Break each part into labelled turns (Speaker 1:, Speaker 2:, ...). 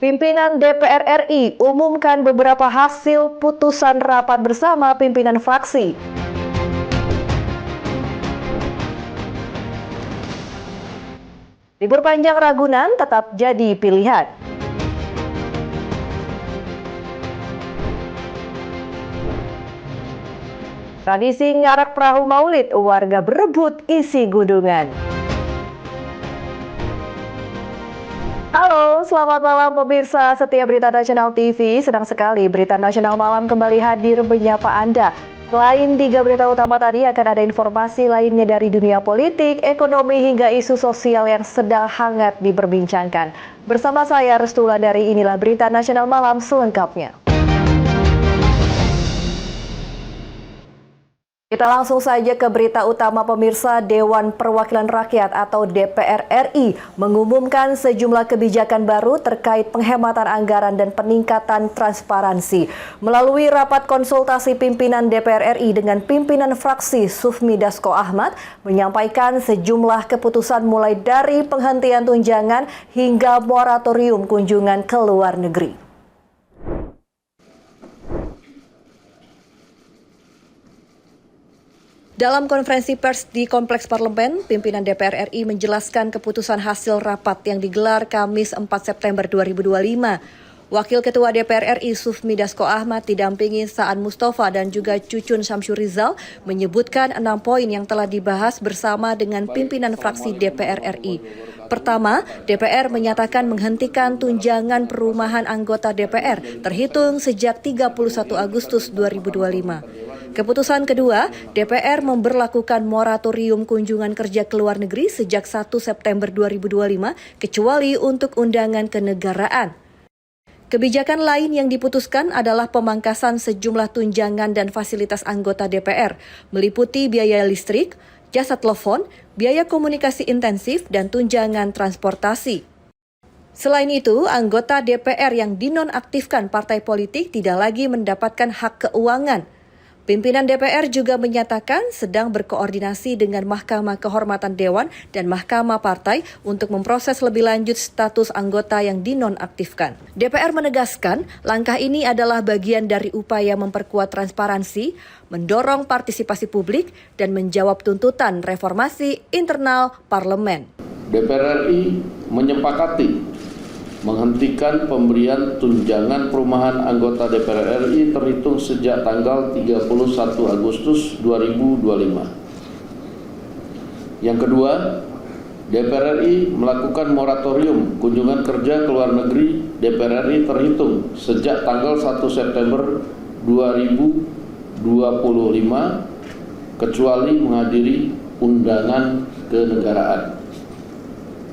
Speaker 1: Pimpinan DPR RI umumkan beberapa hasil putusan rapat bersama pimpinan fraksi. Libur panjang Ragunan tetap jadi pilihan. Tradisi ngarak perahu maulid, warga berebut isi gunungan. Halo, selamat malam pemirsa setia Berita Nasional TV. Senang sekali Berita Nasional Malam kembali hadir menyapa Anda. Selain 3 berita utama tadi, akan ada informasi lainnya dari dunia politik, ekonomi, hingga isu sosial yang sedang hangat diperbincangkan. Bersama saya, Restu Wulandari, inilah Berita Nasional Malam selengkapnya. Kita langsung saja ke berita utama pemirsa. Dewan Perwakilan Rakyat atau DPR RI mengumumkan sejumlah kebijakan baru terkait penghematan anggaran dan peningkatan transparansi. Melalui rapat konsultasi pimpinan DPR RI dengan pimpinan fraksi, Sufmi Dasko Ahmad menyampaikan sejumlah keputusan mulai dari penghentian tunjangan hingga moratorium kunjungan ke luar negeri. Dalam konferensi pers di Kompleks Parlemen, pimpinan DPR RI menjelaskan keputusan hasil rapat yang digelar Kamis 4 September 2025. Wakil Ketua DPR RI Sufmi Dasko Ahmad didampingi Saan Mustafa dan juga Cucun Syamsurizal menyebutkan 6 poin yang telah dibahas bersama dengan pimpinan fraksi DPR RI. Pertama, DPR menyatakan menghentikan tunjangan perumahan anggota DPR terhitung sejak 31 Agustus 2025. Keputusan kedua, DPR memberlakukan moratorium kunjungan kerja ke luar negeri sejak 1 September 2025 kecuali untuk undangan kenegaraan. Kebijakan lain yang diputuskan adalah pemangkasan sejumlah tunjangan dan fasilitas anggota DPR, meliputi biaya listrik, jasa telepon, biaya komunikasi intensif, dan tunjangan transportasi. Selain itu, anggota DPR yang dinonaktifkan partai politik tidak lagi mendapatkan hak keuangan. Pimpinan DPR juga menyatakan sedang berkoordinasi dengan Mahkamah Kehormatan Dewan dan Mahkamah Partai untuk memproses lebih lanjut status anggota yang dinonaktifkan. DPR menegaskan langkah ini adalah bagian dari upaya memperkuat transparansi, mendorong partisipasi publik, dan menjawab tuntutan reformasi internal parlemen.
Speaker 2: DPR RI menyepakati menghentikan pemberian tunjangan perumahan anggota DPR RI terhitung sejak tanggal 31 Agustus 2025. Yang kedua, DPR RI melakukan moratorium kunjungan kerja ke luar negeri DPR RI terhitung sejak tanggal 1 September 2025 kecuali menghadiri undangan kenegaraan.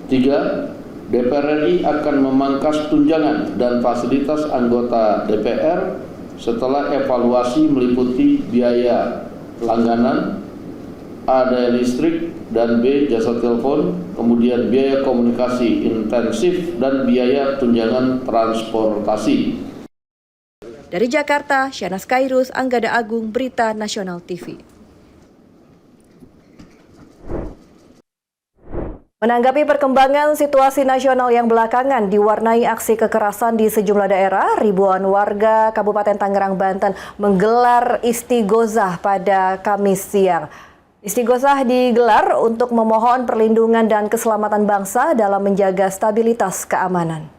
Speaker 2: 3. DPR RI akan memangkas tunjangan dan fasilitas anggota DPR setelah evaluasi meliputi biaya langganan, A. daya listrik, dan B. jasa telepon, kemudian biaya komunikasi intensif, dan biaya tunjangan transportasi.
Speaker 1: Dari Jakarta, Syanas Kairus, Anggada Agung, Berita Nasional TV. Menanggapi perkembangan situasi nasional yang belakangan diwarnai aksi kekerasan di sejumlah daerah, ribuan warga Kabupaten Tangerang, Banten menggelar istighosah pada Kamis siang. Istighosah digelar untuk memohon perlindungan dan keselamatan bangsa dalam menjaga stabilitas keamanan.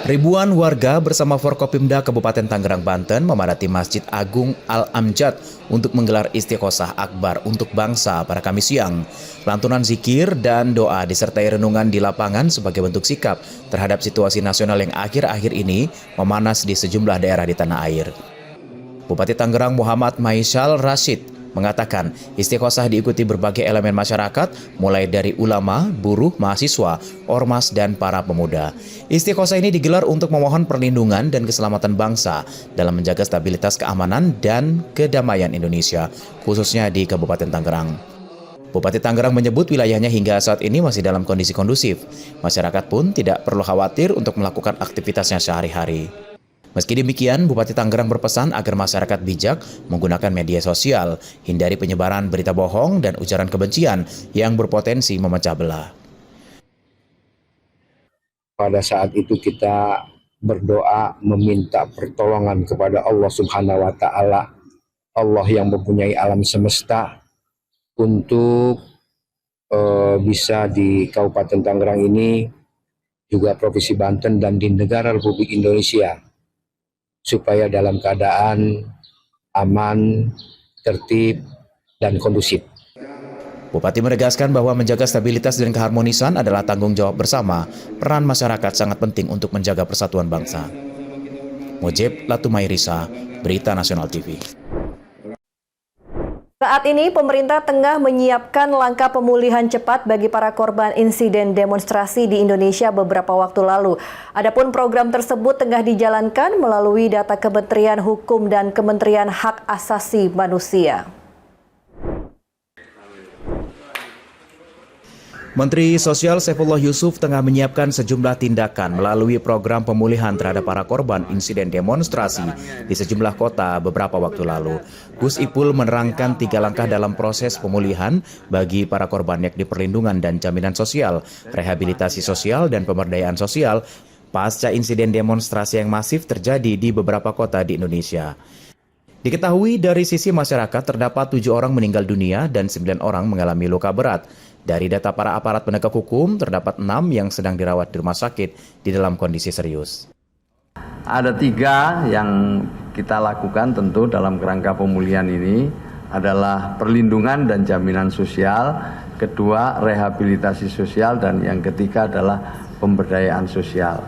Speaker 3: Ribuan warga bersama Forkopimda Kabupaten Tangerang, Banten memadati Masjid Agung Al-Amjad untuk menggelar istighosah akbar untuk bangsa pada Kamis siang. Lantunan zikir dan doa disertai renungan di lapangan sebagai bentuk sikap terhadap situasi nasional yang akhir-akhir ini memanas di sejumlah daerah di tanah air. Bupati Tangerang Muhammad Maisal Rashid mengatakan istighosah diikuti berbagai elemen masyarakat, mulai dari ulama, buruh, mahasiswa, ormas, dan para pemuda. Istighosah ini digelar untuk memohon perlindungan dan keselamatan bangsa dalam menjaga stabilitas keamanan dan kedamaian Indonesia, khususnya di Kabupaten Tangerang. Bupati Tangerang menyebut wilayahnya hingga saat ini masih dalam kondisi kondusif. Masyarakat pun tidak perlu khawatir untuk melakukan aktivitasnya sehari-hari. Meski demikian, Bupati Tangerang berpesan agar masyarakat bijak menggunakan media sosial, hindari penyebaran berita bohong dan ujaran kebencian yang berpotensi memecah belah.
Speaker 4: Pada saat itu kita berdoa meminta pertolongan kepada Allah Subhanahu wa taala, Allah yang mempunyai alam semesta, untuk bisa di Kabupaten Tangerang ini, juga Provinsi Banten dan di negara Republik Indonesia, supaya dalam keadaan aman, tertib, dan kondusif.
Speaker 3: Bupati menegaskan bahwa menjaga stabilitas dan keharmonisan adalah tanggung jawab bersama. Peran masyarakat sangat penting untuk menjaga persatuan bangsa. Mojib Latumairisa, Berita Nasional TV.
Speaker 1: Saat ini pemerintah tengah menyiapkan langkah pemulihan cepat bagi para korban insiden demonstrasi di Indonesia beberapa waktu lalu. Adapun program tersebut tengah dijalankan melalui data Kementerian Hukum dan Kementerian Hak Asasi Manusia.
Speaker 3: Menteri Sosial Saifullah Yusuf tengah menyiapkan sejumlah tindakan melalui program pemulihan terhadap para korban insiden demonstrasi di sejumlah kota beberapa waktu lalu. Gus Ipul menerangkan 3 langkah dalam proses pemulihan bagi para korban, yakni perlindungan dan jaminan sosial, rehabilitasi sosial, dan pemberdayaan sosial pasca insiden demonstrasi yang masif terjadi di beberapa kota di Indonesia. Diketahui dari sisi masyarakat terdapat 7 orang meninggal dunia dan 9 orang mengalami luka berat. Dari data para aparat penegak hukum, terdapat 6 yang sedang dirawat di rumah sakit di dalam kondisi serius.
Speaker 5: Ada 3 yang kita lakukan tentu dalam kerangka pemulihan ini adalah perlindungan dan jaminan sosial, kedua rehabilitasi sosial, dan yang ketiga adalah pemberdayaan sosial.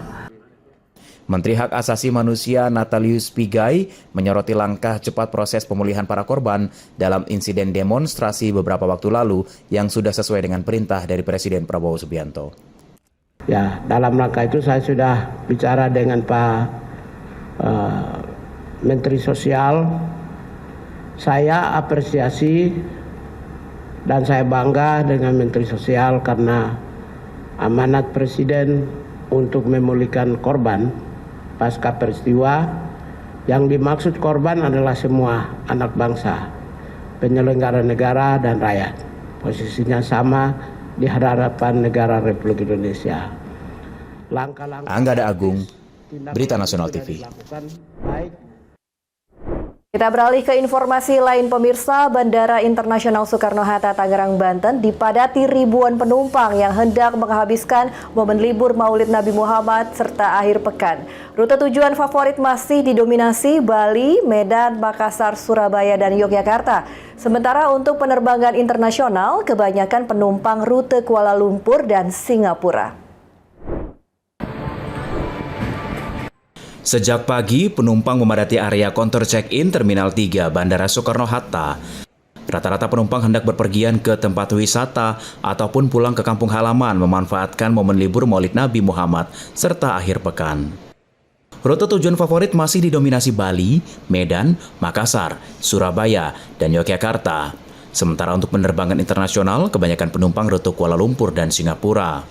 Speaker 3: Menteri Hak Asasi Manusia Natalius Pigai menyoroti langkah cepat proses pemulihan para korban dalam insiden demonstrasi beberapa waktu lalu yang sudah sesuai dengan perintah dari Presiden Prabowo Subianto.
Speaker 6: Ya, dalam langkah itu saya sudah bicara dengan Pak Menteri Sosial. Saya apresiasi dan saya bangga dengan Menteri Sosial karena amanat Presiden untuk memulihkan korban pasca peristiwa. Yang dimaksud korban adalah semua anak bangsa, penyelenggara negara dan rakyat. Posisinya sama di hadapan negara Republik Indonesia. Langkah-langkah
Speaker 3: Anggada Agung, Berita Nasional TV.
Speaker 1: Kita beralih ke informasi lain, pemirsa. Bandara Internasional Soekarno-Hatta Tangerang, Banten dipadati ribuan penumpang yang hendak menghabiskan momen libur Maulid Nabi Muhammad serta akhir pekan. Rute tujuan favorit masih didominasi Bali, Medan, Makassar, Surabaya, dan Yogyakarta. Sementara untuk penerbangan internasional, kebanyakan penumpang rute Kuala Lumpur dan Singapura.
Speaker 3: Sejak pagi, penumpang memadati area konter check-in Terminal 3 Bandara Soekarno-Hatta. Rata-rata penumpang hendak berpergian ke tempat wisata ataupun pulang ke kampung halaman memanfaatkan momen libur Maulid Nabi Muhammad serta akhir pekan. Rute tujuan favorit masih didominasi Bali, Medan, Makassar, Surabaya, dan Yogyakarta. Sementara untuk penerbangan internasional, kebanyakan penumpang rute Kuala Lumpur dan Singapura.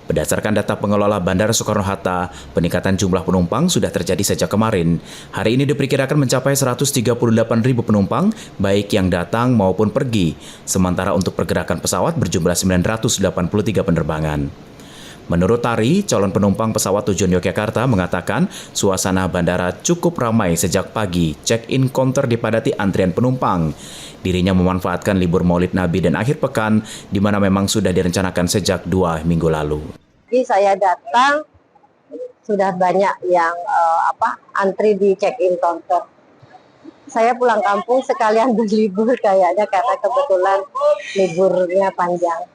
Speaker 3: Berdasarkan data pengelola Bandara Soekarno-Hatta, peningkatan jumlah penumpang sudah terjadi sejak kemarin. Hari ini diperkirakan mencapai 138.000 penumpang, baik yang datang maupun pergi. Sementara untuk pergerakan pesawat berjumlah 983 penerbangan. Menurut Tari, calon penumpang pesawat tujuan Yogyakarta mengatakan suasana bandara cukup ramai sejak pagi, check-in counter dipadati antrian penumpang. Dirinya memanfaatkan libur Maulid Nabi dan akhir pekan, di mana memang sudah direncanakan sejak 2 minggu lalu.
Speaker 7: Saya datang, sudah banyak yang antri di check-in counter. Saya pulang kampung sekalian berlibur kayaknya karena kebetulan liburnya panjang.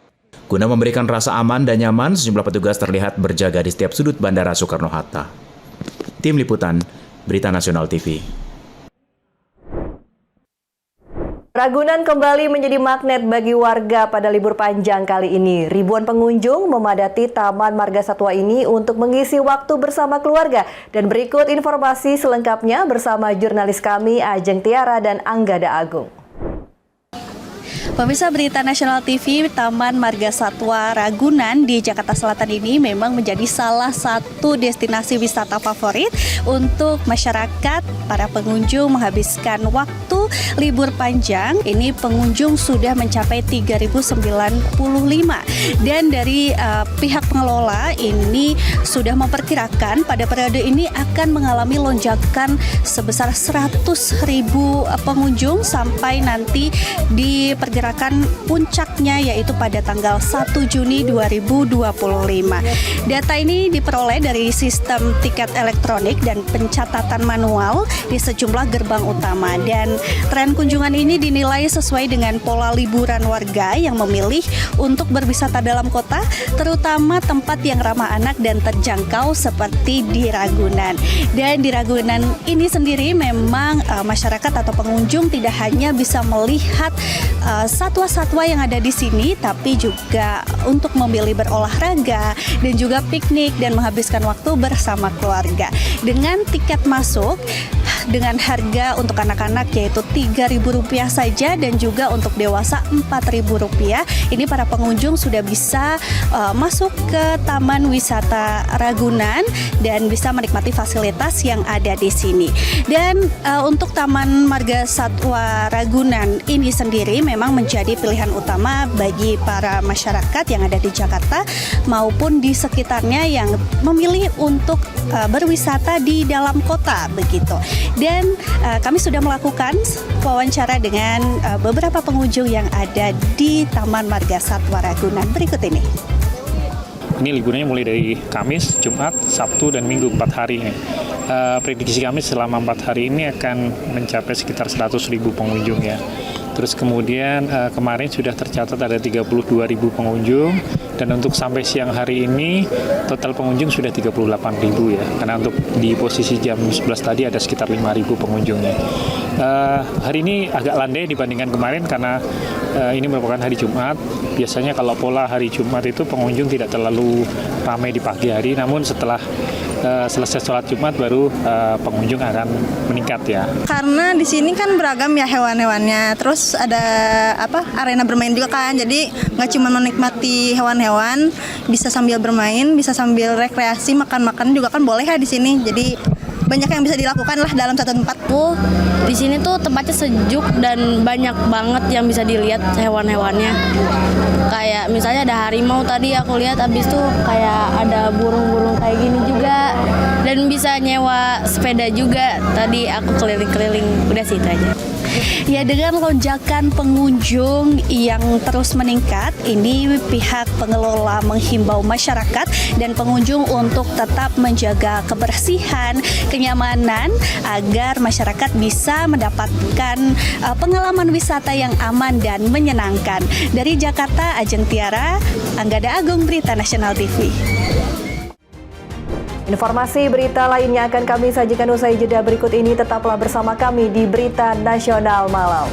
Speaker 3: Guna memberikan rasa aman dan nyaman, sejumlah petugas terlihat berjaga di setiap sudut Bandara Soekarno-Hatta. Tim Liputan, Berita Nasional TV.
Speaker 1: Ragunan kembali menjadi magnet bagi warga pada libur panjang kali ini. Ribuan pengunjung memadati Taman Marga Satwa ini untuk mengisi waktu bersama keluarga. Dan berikut informasi selengkapnya bersama jurnalis kami Ajeng Tiara dan Anggada Agung.
Speaker 8: Pemirsa Berita Nasional TV, Taman Marga Satwa Ragunan di Jakarta Selatan ini memang menjadi salah satu destinasi wisata favorit untuk masyarakat. Para pengunjung menghabiskan waktu libur panjang. Ini pengunjung sudah mencapai 3.095 dan dari pihak pengelola ini sudah memperkirakan pada periode ini akan mengalami lonjakan sebesar 100.000 pengunjung sampai nanti diperkirakan puncaknya yaitu pada tanggal 1 Juni 2025. Data ini diperoleh dari sistem tiket elektronik dan pencatatan manual di sejumlah gerbang utama, dan tren kunjungan ini dinilai sesuai dengan pola liburan warga yang memilih untuk berwisata dalam kota, terutama tempat yang ramah anak dan terjangkau seperti di Ragunan. Dan di Ragunan ini sendiri memang masyarakat atau pengunjung tidak hanya bisa melihat satwa-satwa yang ada di sini, tapi juga untuk memilih berolahraga dan juga piknik dan menghabiskan waktu bersama keluarga. Dengan tiket masuk dengan harga untuk anak-anak yaitu Rp3.000 saja dan juga untuk dewasa Rp4.000. Ini para pengunjung sudah bisa masuk ke Taman Wisata Ragunan dan bisa menikmati fasilitas yang ada di sini. Dan untuk Taman Marga Satwa Ragunan ini sendiri memang menjadi pilihan utama bagi para masyarakat yang ada di Jakarta maupun di sekitarnya yang memilih untuk berwisata di dalam kota begitu. Dan kami sudah melakukan wawancara dengan beberapa pengunjung yang ada di Taman Marga Satwa Ragunan. Berikut ini.
Speaker 9: Ini liburnya mulai dari Kamis, Jumat, Sabtu, dan Minggu 4 hari ini. Prediksi kami selama 4 hari ini akan mencapai sekitar 100.000 pengunjung ya. Terus kemudian kemarin sudah tercatat ada 32.000 pengunjung, dan untuk sampai siang hari ini total pengunjung sudah 38.000 ya. Karena untuk di posisi jam 11 tadi ada sekitar 5.000 pengunjungnya. Hari ini agak landai dibandingkan kemarin karena ini merupakan hari Jumat. Biasanya kalau pola hari Jumat itu pengunjung tidak terlalu ramai di pagi hari, namun setelah selesai sholat Jumat baru pengunjung akan meningkat ya.
Speaker 10: Karena di sini kan beragam ya hewan-hewannya, terus ada arena bermain juga kan, jadi nggak cuma menikmati hewan-hewan, bisa sambil bermain, bisa sambil rekreasi, makan-makan juga kan boleh ya di sini. Jadi banyak yang bisa dilakukan lah dalam satu tempat.
Speaker 11: Di sini tuh tempatnya sejuk dan banyak banget yang bisa dilihat hewan-hewannya. Kayak misalnya ada harimau tadi aku lihat, habis itu kayak ada burung-burung kayak gini juga, dan bisa nyewa sepeda juga. Tadi aku keliling-keliling, udah sih itu aja.
Speaker 8: Ya, dengan lonjakan pengunjung yang terus meningkat, ini pihak pengelola menghimbau masyarakat dan pengunjung untuk tetap menjaga kebersihan, kenyamanan agar masyarakat bisa mendapatkan pengalaman wisata yang aman dan menyenangkan. Dari Jakarta, Ajeng Tiara, Anggada Agung, Berita Nasional TV.
Speaker 1: Informasi berita lainnya akan kami sajikan usai jeda berikut ini. Tetaplah bersama kami di Berita Nasional Malam.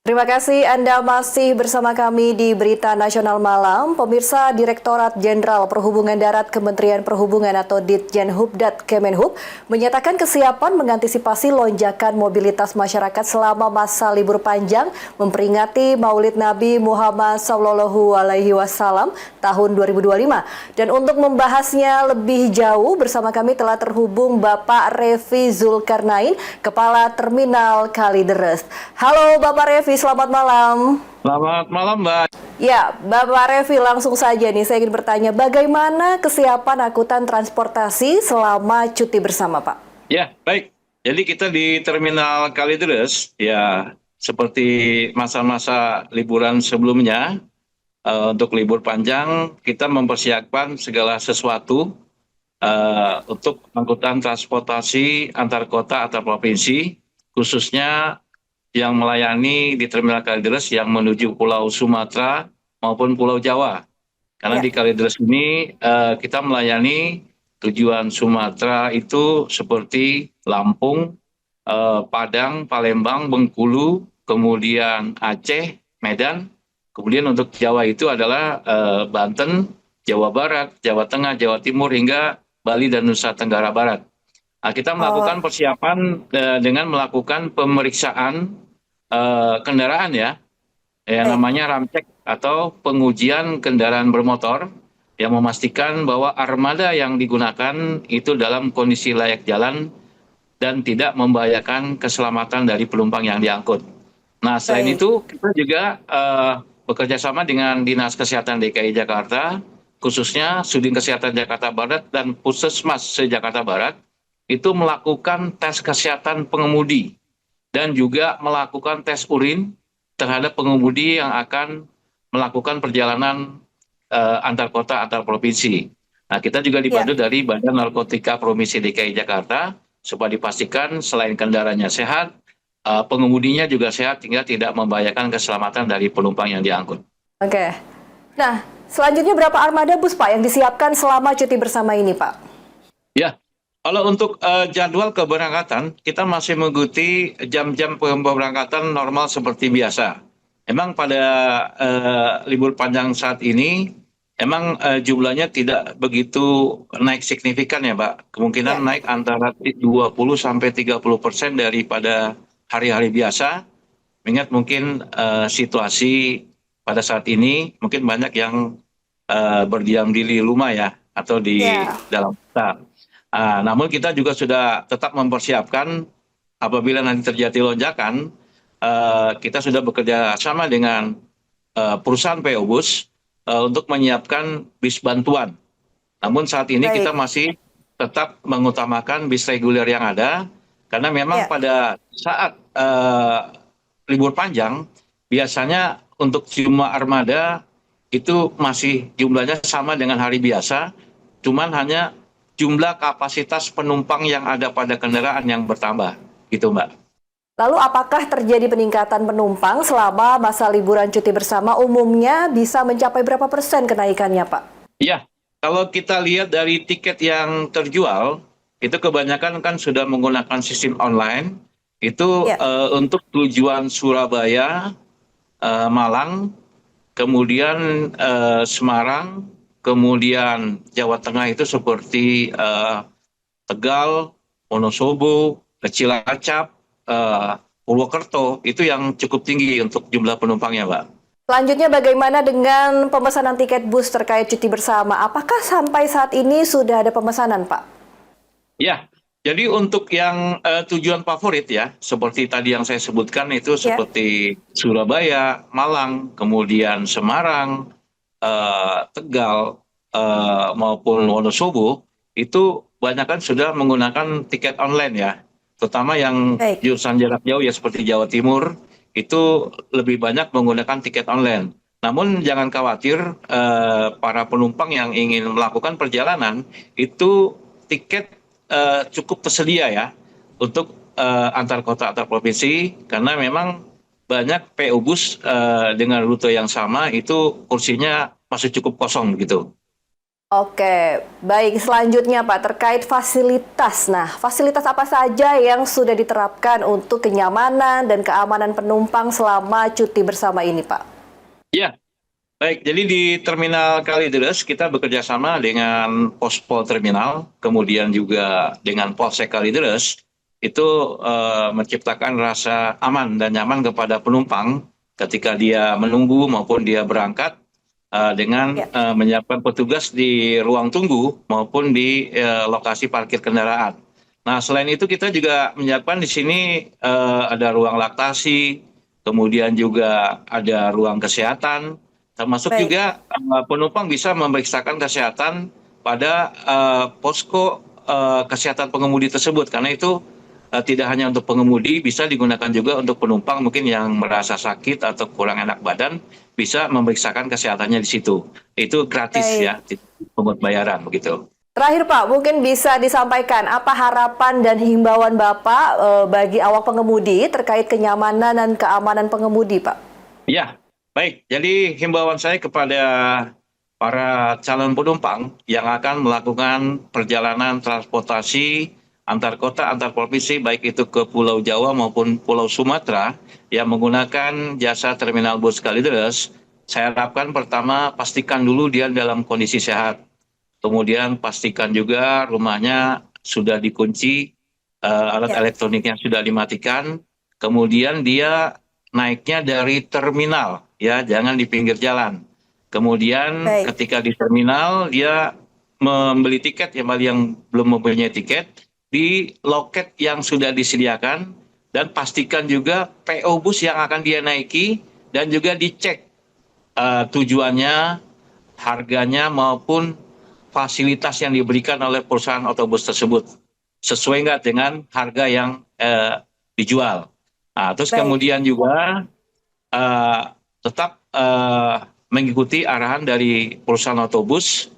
Speaker 1: Terima kasih Anda masih bersama kami di Berita Nasional Malam. Pemirsa, Direktorat Jenderal Perhubungan Darat Kementerian Perhubungan atau Ditjenhub.dat Kemenhub menyatakan kesiapan mengantisipasi lonjakan mobilitas masyarakat selama masa libur panjang memperingati Maulid Nabi Muhammad SAW tahun 2025. Dan untuk membahasnya lebih jauh bersama kami telah terhubung Bapak Revi Zulkarnain, Kepala Terminal Kalideres. Halo Bapak Revi. Selamat malam.
Speaker 12: Selamat malam, Mbak.
Speaker 1: Ya, Bapak Revi, langsung saja nih saya ingin bertanya, bagaimana kesiapan angkutan transportasi selama cuti bersama, Pak?
Speaker 12: Ya, baik. Jadi kita di Terminal Kalideres, ya seperti masa-masa liburan sebelumnya, untuk libur panjang kita mempersiapkan segala sesuatu untuk angkutan transportasi antar kota, antar provinsi, khususnya yang melayani di Terminal Kalideres yang menuju Pulau Sumatera maupun Pulau Jawa. Karena di Kalideres ini kita melayani tujuan Sumatera itu seperti Lampung, Padang, Palembang, Bengkulu, kemudian Aceh, Medan. Kemudian untuk Jawa itu adalah Banten, Jawa Barat, Jawa Tengah, Jawa Timur, hingga Bali dan Nusa Tenggara Barat. Nah, kita melakukan persiapan dengan melakukan pemeriksaan kendaraan ya, namanya ramcek atau pengujian kendaraan bermotor yang memastikan bahwa armada yang digunakan itu dalam kondisi layak jalan dan tidak membahayakan keselamatan dari penumpang yang diangkut. Nah, selain itu kita juga bekerja sama dengan Dinas Kesehatan DKI Jakarta, khususnya Sudin Kesehatan Jakarta Barat dan Puskesmas se-Jakarta Barat, itu melakukan tes kesehatan pengemudi dan juga melakukan tes urin terhadap pengemudi yang akan melakukan perjalanan antar kota, antar provinsi. Nah, kita juga dibantu dari Badan Narkotika Provinsi DKI Jakarta supaya dipastikan selain kendaraannya sehat, pengemudinya juga sehat hingga tidak membahayakan keselamatan dari penumpang yang diangkut.
Speaker 1: Oke. Nah, selanjutnya berapa armada bus Pak yang disiapkan selama cuti bersama ini Pak?
Speaker 12: Ya, kalau untuk jadwal keberangkatan, kita masih mengikuti jam-jam pemberangkatan normal seperti biasa. Emang pada libur panjang saat ini, emang jumlahnya tidak begitu naik signifikan ya Pak. Kemungkinan naik antara 20-30% daripada hari-hari biasa. Mengingat mungkin situasi pada saat ini, mungkin banyak yang berdiam diri di rumah ya, atau di dalam kota. Namun kita juga sudah tetap mempersiapkan apabila nanti terjadi lonjakan, kita sudah bekerja sama dengan perusahaan PO Bus untuk menyiapkan bis bantuan. Namun saat ini kita masih tetap mengutamakan bis reguler yang ada, karena memang pada saat libur panjang, biasanya untuk jumlah armada itu masih jumlahnya sama dengan hari biasa, cuman hanya jumlah kapasitas penumpang yang ada pada kendaraan yang bertambah, gitu Mbak.
Speaker 1: Lalu apakah terjadi peningkatan penumpang selama masa liburan cuti bersama, umumnya bisa mencapai berapa persen kenaikannya Pak?
Speaker 12: Iya, kalau kita lihat dari tiket yang terjual, itu kebanyakan kan sudah menggunakan sistem online, itu untuk tujuan Surabaya, Malang, kemudian Semarang, kemudian Jawa Tengah itu seperti Tegal, Wonosobo, Cilacap, Purwokerto, itu yang cukup tinggi untuk jumlah penumpangnya, Mbak.
Speaker 1: Selanjutnya bagaimana dengan pemesanan tiket bus terkait cuti bersama? Apakah sampai saat ini sudah ada pemesanan, Pak?
Speaker 12: Ya, jadi untuk yang tujuan favorit ya, seperti tadi yang saya sebutkan itu seperti Surabaya, Malang, kemudian Semarang, Tegal, maupun Wonosobo, itu banyak kan sudah menggunakan tiket online ya. Terutama yang jurusan jarak jauh ya seperti Jawa Timur, itu lebih banyak menggunakan tiket online. Namun jangan khawatir, para penumpang yang ingin melakukan perjalanan, itu tiket cukup tersedia ya untuk antar kota, antar provinsi, karena memang banyak PO Bus dengan rute yang sama, itu kursinya masih cukup kosong gitu.
Speaker 1: Oke, baik. Selanjutnya Pak, terkait fasilitas. Nah, fasilitas apa saja yang sudah diterapkan untuk kenyamanan dan keamanan penumpang selama cuti bersama ini, Pak?
Speaker 12: Ya, baik. Jadi di Terminal Kalideres kita bekerja sama dengan Pospol Terminal, kemudian juga dengan Polsek Kalideres, itu menciptakan rasa aman dan nyaman kepada penumpang ketika dia menunggu maupun dia berangkat, dengan menyiapkan petugas di ruang tunggu maupun di lokasi parkir kendaraan. Nah, selain itu kita juga menyiapkan di sini ada ruang laktasi, kemudian juga ada ruang kesehatan, termasuk juga penumpang bisa memeriksakan kesehatan pada posko kesehatan pengemudi tersebut, karena itu tidak hanya untuk pengemudi, bisa digunakan juga untuk penumpang mungkin yang merasa sakit atau kurang enak badan, bisa memeriksakan kesehatannya di situ. Itu gratis ya, tidak pungut bayaran begitu.
Speaker 1: Terakhir Pak, mungkin bisa disampaikan apa harapan dan himbauan Bapak bagi awak pengemudi terkait kenyamanan dan keamanan pengemudi, Pak?
Speaker 12: Ya, baik. Jadi himbauan saya kepada para calon penumpang yang akan melakukan perjalanan transportasi antar kota, antar provinsi, baik itu ke Pulau Jawa maupun Pulau Sumatera, yang menggunakan jasa Terminal Bus Kalideres, saya harapkan pertama pastikan dulu dia dalam kondisi sehat. kemudian pastikan juga rumahnya sudah dikunci, alat elektroniknya sudah dimatikan, kemudian dia naiknya dari terminal, ya, jangan di pinggir jalan. Kemudian ketika di terminal dia membeli tiket yang belum mempunyai tiket di loket yang sudah disediakan, dan pastikan juga PO bus yang akan dia naiki dan juga dicek tujuannya, harganya maupun fasilitas yang diberikan oleh perusahaan otobus tersebut sesuai nggak dengan harga yang dijual. Nah, terus kemudian juga tetap mengikuti arahan dari perusahaan otobus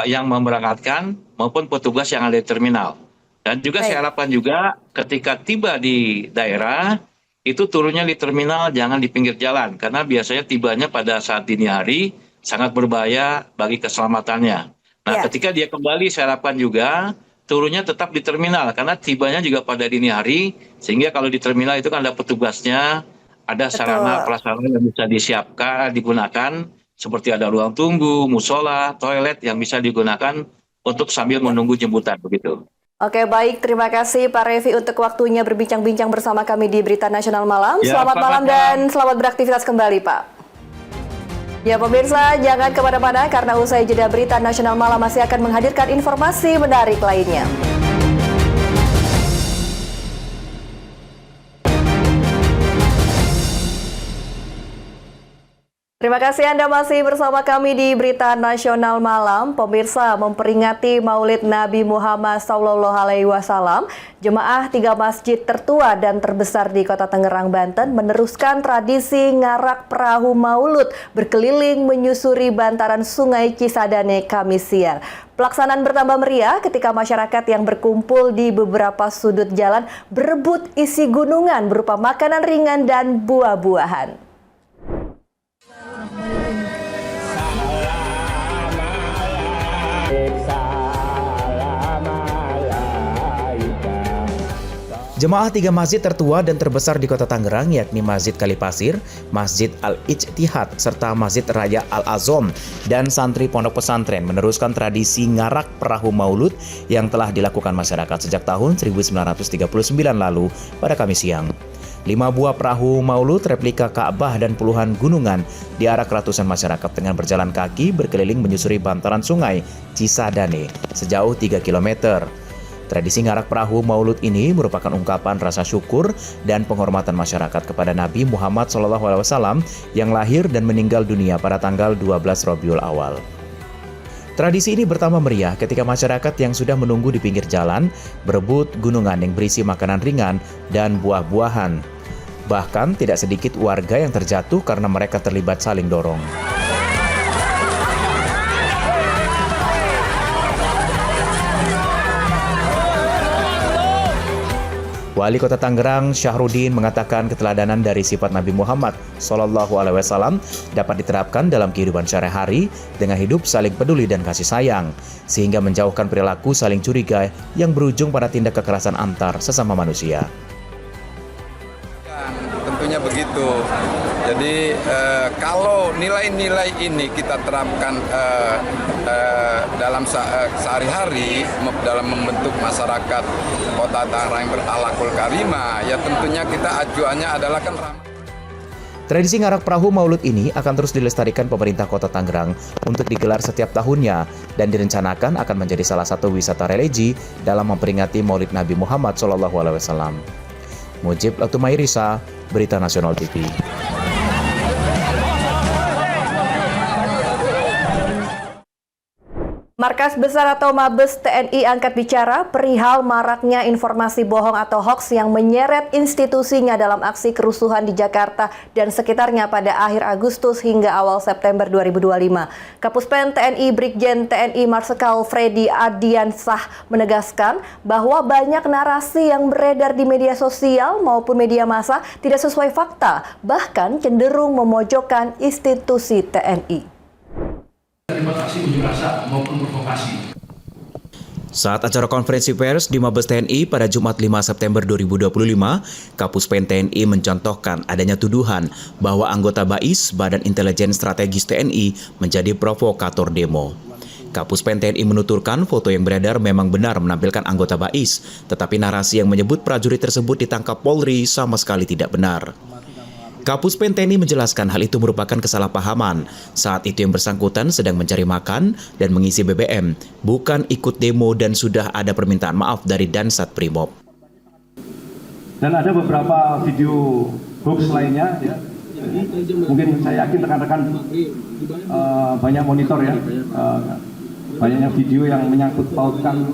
Speaker 12: yang memberangkatkan maupun petugas yang ada di terminal. Dan juga saya harapkan juga ketika tiba di daerah itu turunnya di terminal, jangan di pinggir jalan karena biasanya tibanya pada saat dini hari sangat berbahaya bagi keselamatannya. Nah, ketika dia kembali saya harapkan juga turunnya tetap di terminal karena tibanya juga pada dini hari, sehingga kalau di terminal itu kan ada petugasnya, ada sarana prasarana yang bisa disiapkan, digunakan seperti ada ruang tunggu, musola, toilet yang bisa digunakan untuk sambil menunggu jemputan begitu.
Speaker 1: Oke, baik. Terima kasih Pak Revi untuk waktunya berbincang-bincang bersama kami di Berita Nasional Malam. Selamat malam dan selamat beraktivitas kembali, Pak. Ya, pemirsa, jangan kemana-mana karena usai jeda Berita Nasional Malam masih akan menghadirkan informasi menarik lainnya. Terima kasih Anda masih bersama kami di Berita Nasional Malam. Pemirsa, memperingati Maulid Nabi Muhammad SAW, jemaah 3 masjid tertua dan terbesar di Kota Tangerang, Banten meneruskan tradisi ngarak perahu maulud berkeliling menyusuri bantaran Sungai Cisadane Kamis siang. Pelaksanaan bertambah meriah ketika masyarakat yang berkumpul di beberapa sudut jalan berebut isi gunungan berupa makanan ringan dan buah-buahan.
Speaker 3: Jemaah 3 masjid tertua dan terbesar di Kota Tangerang yakni Masjid Kalipasir, Masjid Al-Ijtihad, serta Masjid Raya Al-Azom dan santri pondok pesantren meneruskan tradisi ngarak perahu maulud yang telah dilakukan masyarakat sejak tahun 1939 lalu pada Kamis siang. 5 buah perahu maulud replika Ka'bah dan puluhan gunungan diarak ratusan masyarakat dengan berjalan kaki berkeliling menyusuri bantaran sungai Cisadane sejauh 3 km. Tradisi ngarak perahu maulud ini merupakan ungkapan rasa syukur dan penghormatan masyarakat kepada Nabi Muhammad SAW yang lahir dan meninggal dunia pada tanggal 12 Rabiul Awal. Tradisi ini bertambah meriah ketika masyarakat yang sudah menunggu di pinggir jalan berebut gunungan yang berisi makanan ringan dan buah-buahan. Bahkan tidak sedikit warga yang terjatuh karena mereka terlibat saling dorong. Wali Kota Tangerang Syahrudin mengatakan keteladanan dari sifat Nabi Muhammad SAW dapat diterapkan dalam kehidupan sehari-hari dengan hidup saling peduli dan kasih sayang, sehingga menjauhkan perilaku saling curiga yang berujung pada tindak kekerasan antar sesama manusia.
Speaker 13: Tentunya begitu. Jadi kalau nilai-nilai ini kita terapkan dalam sehari-hari dalam membentuk masyarakat Kota Tangerang berakhlakul karimah, ya tentunya kita acuannya adalah kan
Speaker 3: Tradisi ngarak perahu maulud ini akan terus dilestarikan pemerintah Kota Tangerang untuk digelar setiap tahunnya dan direncanakan akan menjadi salah satu wisata religi dalam memperingati Maulid Nabi Muhammad SAW. Mujib Latumairisa, Berita Nasional TV.
Speaker 1: Markas Besar atau Mabes TNI angkat bicara perihal maraknya informasi bohong atau hoaks yang menyeret institusinya dalam aksi kerusuhan di Jakarta dan sekitarnya pada akhir Agustus hingga awal September 2025. Kapuspen TNI Brigjen TNI Marsikal Freddy Ardiansah menegaskan bahwa banyak narasi yang beredar di media sosial maupun media massa tidak sesuai fakta, bahkan cenderung memojokkan institusi TNI.
Speaker 14: Terima kasih unjuk rasa maupun provokasi.
Speaker 3: Saat acara konferensi pers di Mabes TNI pada Jumat 5 September 2025, Kapuspen TNI mencontohkan adanya tuduhan bahwa anggota BAIS, Badan Intelijen Strategis TNI, menjadi provokator demo. Kapuspen TNI menuturkan foto yang beredar memang benar menampilkan anggota BAIS, tetapi narasi yang menyebut prajurit tersebut ditangkap Polri sama sekali tidak benar. Kapuspen TNI menjelaskan hal itu merupakan kesalahpahaman. Saat itu yang bersangkutan sedang mencari makan dan mengisi BBM, bukan ikut demo dan sudah ada permintaan maaf dari Dansat Brimob.
Speaker 14: Dan ada beberapa video hoax lainnya, ya. Mungkin saya yakin rekan-rekan banyak monitor ya, banyaknya video yang menyangkut pautkan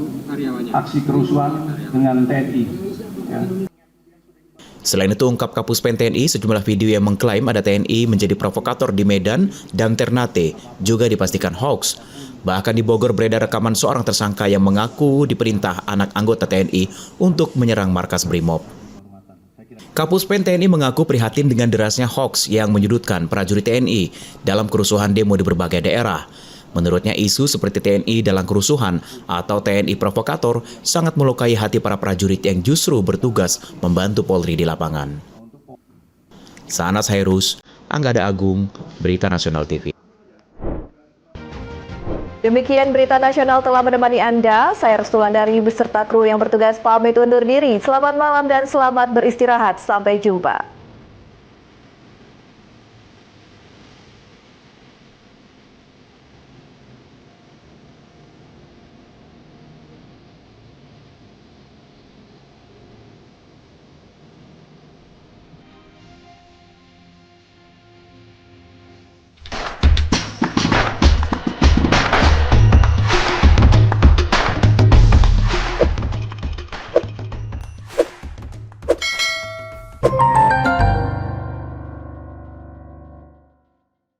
Speaker 14: aksi kerusuhan dengan TNI. Ya.
Speaker 3: Selain itu, ungkap Kapuspen TNI, sejumlah video yang mengklaim ada TNI menjadi provokator di Medan dan Ternate juga dipastikan hoax. Bahkan di Bogor beredar rekaman seorang tersangka yang mengaku diperintah anak anggota TNI untuk menyerang markas Brimob. Kapuspen TNI mengaku prihatin dengan derasnya hoax yang menyudutkan prajurit TNI dalam kerusuhan demo di berbagai daerah. Menurutnya, isu seperti TNI dalam kerusuhan atau TNI provokator sangat melukai hati para prajurit yang justru bertugas membantu Polri di lapangan. Sanas Hairus, Anggada Agung, Berita Nasional TV.
Speaker 1: Demikian Berita Nasional telah menemani Anda. Saya Restulandari beserta kru yang bertugas pamit undur diri. Selamat malam dan selamat beristirahat. Sampai jumpa.